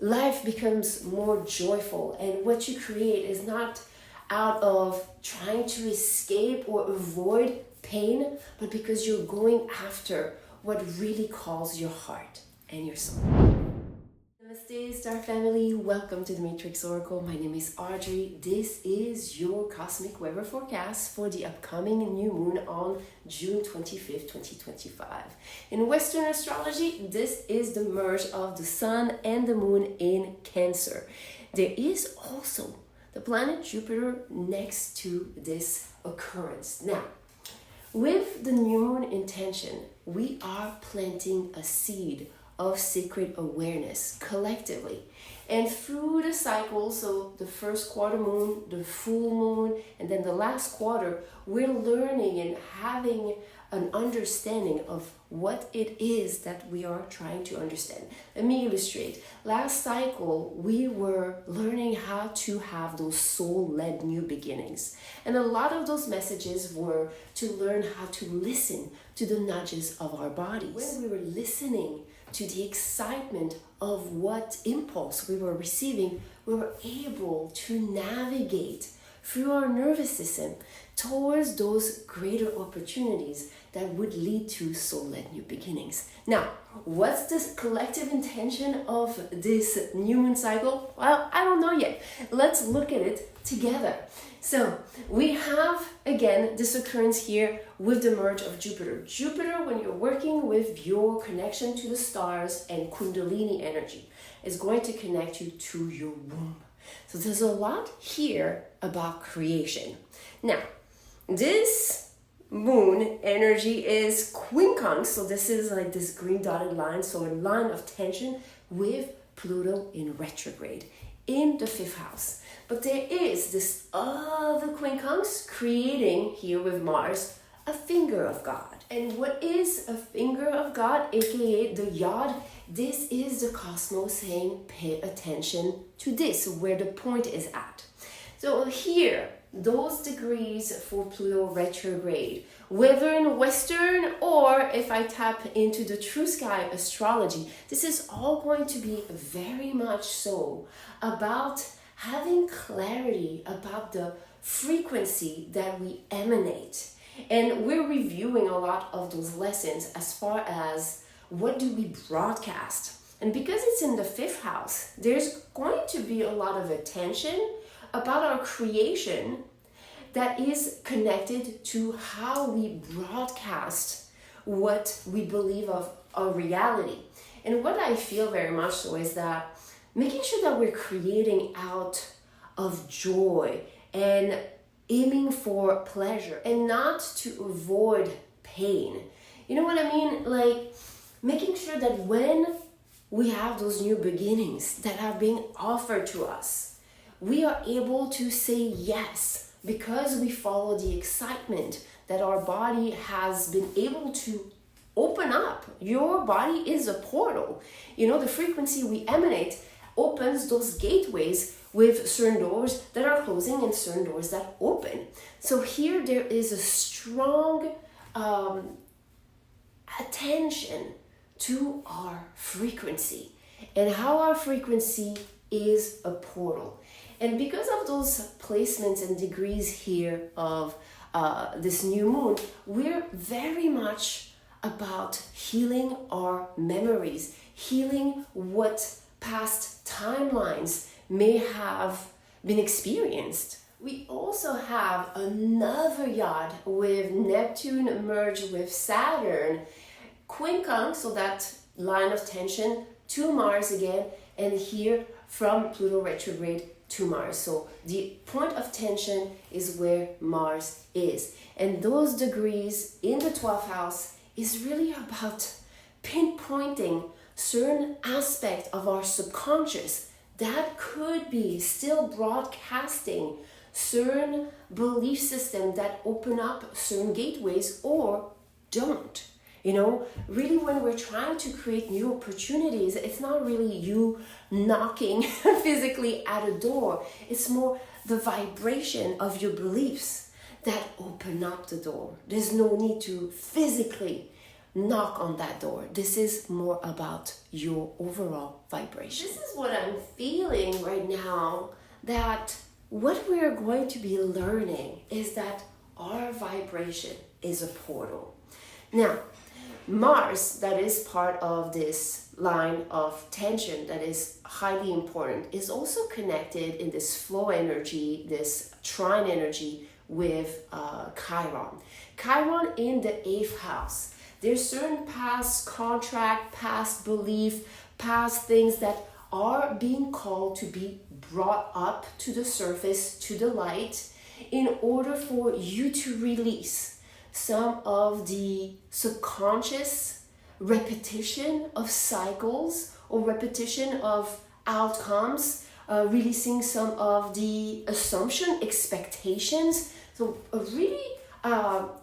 life becomes more joyful, and what you create is not out of trying to escape or avoid pain, but because you're going after what really calls your heart and your soul. Namaste, Star Family. Welcome to the Matrix Oracle. My name is Audrey. This is your cosmic weather forecast for the upcoming new moon on June 25th, 2025. In Western astrology, this is the merge of the sun and the moon in Cancer. There is also the planet Jupiter next to this occurrence. Now, with the new moon intention, we are planting a seed of sacred awareness collectively. And through the cycle, so the first quarter moon, the full moon, and then the last quarter, we're learning and having an understanding of what it is that we are trying to understand. Let me illustrate. Last cycle, we were learning how to have those soul-led new beginnings. And a lot of those messages were to learn how to listen to the nudges of our bodies. When we were listening to the excitement of what impulse we were receiving, we were able to navigate through our nervous system towards those greater opportunities that would lead to soul-led new beginnings. Now, what's this collective intention of this new moon cycle? Well, I don't know yet. Let's look at it together. So we have, again, this occurrence here with the merge of Jupiter. Jupiter, when you're working with your connection to the stars and Kundalini energy, is going to connect you to your womb. So there's a lot here about creation. Now, this moon energy is quincunx, so this is like this green dotted line, so a line of tension with Pluto in retrograde in the 5th house. But there is this other quincunx creating here with Mars a finger of God. And what is a finger of God, aka the yod? This is the cosmos saying pay attention to this, where the point is at. So here, those degrees for Pluto retrograde, whether in Western or if I tap into the true sky astrology, this is all going to be very much so about having clarity about the frequency that we emanate. And we're reviewing a lot of those lessons as far as what do we broadcast. And because it's in the 5th house, there's going to be a lot of attention about our creation that is connected to how we broadcast what we believe of our reality. And what I feel very much so is that making sure that we're creating out of joy and aiming for pleasure and not to avoid pain. You know what I mean? Like making sure that when we have those new beginnings that are being offered to us, we are able to say yes because we follow the excitement that our body has been able to open up. Your body is a portal. You know, the frequency we emanate opens those gateways with certain doors that are closing and certain doors that open. So here there is a strong attention to our frequency and how our frequency is a portal. And because of those placements and degrees here of this new moon, we're very much about healing our memories, healing what past timelines may have been experienced. We also have another yod with Neptune merged with Saturn, quincunx, so that line of tension to Mars again, and here from Pluto retrograde to Mars. So the point of tension is where Mars is. And those degrees in the 12th house is really about pinpointing certain aspect of our subconscious that could be still broadcasting certain belief system that open up certain gateways or don't. You know, really when we're trying to create new opportunities, it's not really you knocking physically at a door. It's more the vibration of your beliefs that open up the door. There's no need to physically knock on that door. This is more about your overall vibration. This is what I'm feeling right now, that what we are going to be learning is that our vibration is a portal. Now, Mars, that is part of this line of tension that is highly important, is also connected in this flow energy, this trine energy with Chiron. Chiron in the 8th house. There's certain past contract, past belief, past things that are being called to be brought up to the surface, to the light, in order for you to release some of the subconscious repetition of cycles or repetition of outcomes, releasing some of the assumption, expectations. So a really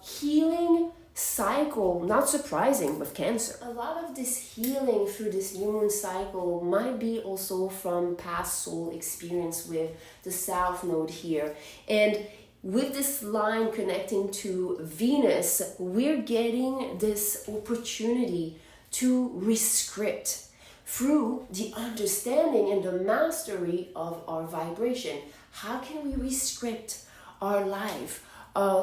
healing cycle, not surprising with Cancer. A lot of this healing through this new moon cycle might be also from past soul experience with the South Node here. And with this line connecting to Venus, we're getting this opportunity to rescript through the understanding and the mastery of our vibration. How can we rescript our life?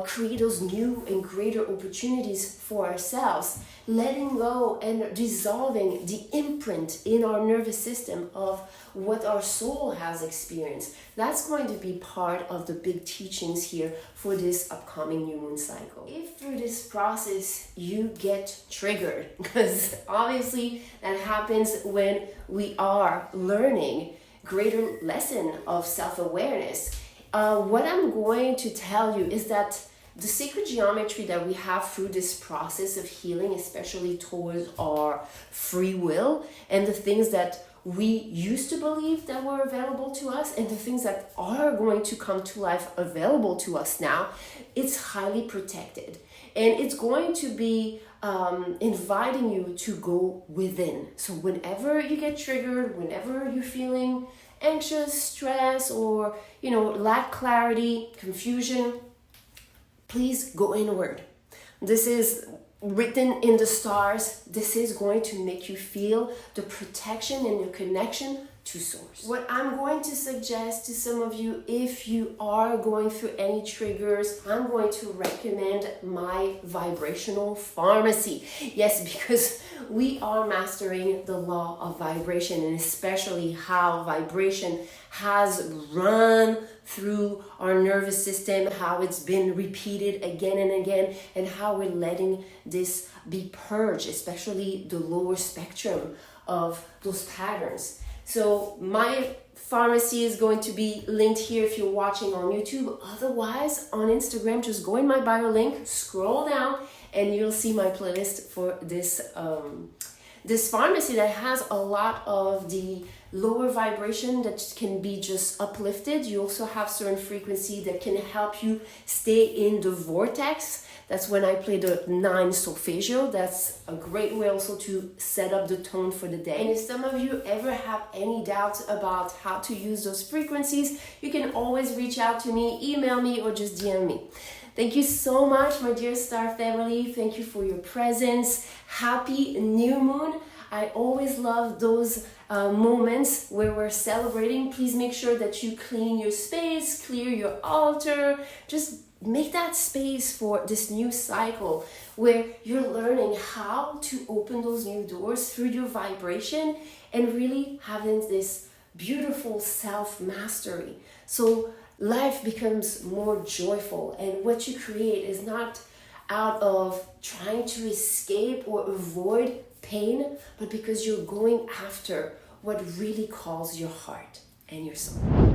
Create those new and greater opportunities for ourselves, letting go and dissolving the imprint in our nervous system of what our soul has experienced. That's going to be part of the big teachings here for this upcoming new moon cycle. If through this process you get triggered, because obviously that happens when we are learning greater lesson of self-awareness, what I'm going to tell you is that the sacred geometry that we have through this process of healing, especially towards our free will and the things that we used to believe that were available to us and the things that are going to come to life available to us now, it's highly protected. And it's going to be inviting you to go within. So whenever you get triggered, whenever you're feeling anxious, stress, or lack clarity, confusion, please go inward. This is written in the stars. This is going to make you feel the protection and the connection to source. What I'm going to suggest to some of you, if you are going through any triggers, I'm going to recommend my vibrational pharmacy. Yes, because we are mastering the law of vibration, and especially how vibration has run through our nervous system, how it's been repeated again and again, and how we're letting this be purged, especially the lower spectrum of those patterns. So my pharmacy is going to be linked here if you're watching on YouTube. Otherwise, on Instagram, just go in my bio link, scroll down, and you'll see my playlist for this this pharmacy that has a lot of the lower vibration that can be just uplifted. You also have certain frequency that can help you stay in the vortex. That's when I play the 9 solfeggio. That's a great way also to set up the tone for the day. And if some of you ever have any doubts about how to use those frequencies, you can always reach out to me, email me, or just DM me. Thank you so much, my dear star family. Thank you for your presence. Happy new moon. I always love those moments where we're celebrating. Please make sure that you clean your space, clear your altar. Just make that space for this new cycle where you're learning how to open those new doors through your vibration and really having this beautiful self-mastery. So life becomes more joyful, and what you create is not out of trying to escape or avoid pain, but because you're going after what really calls your heart and your soul.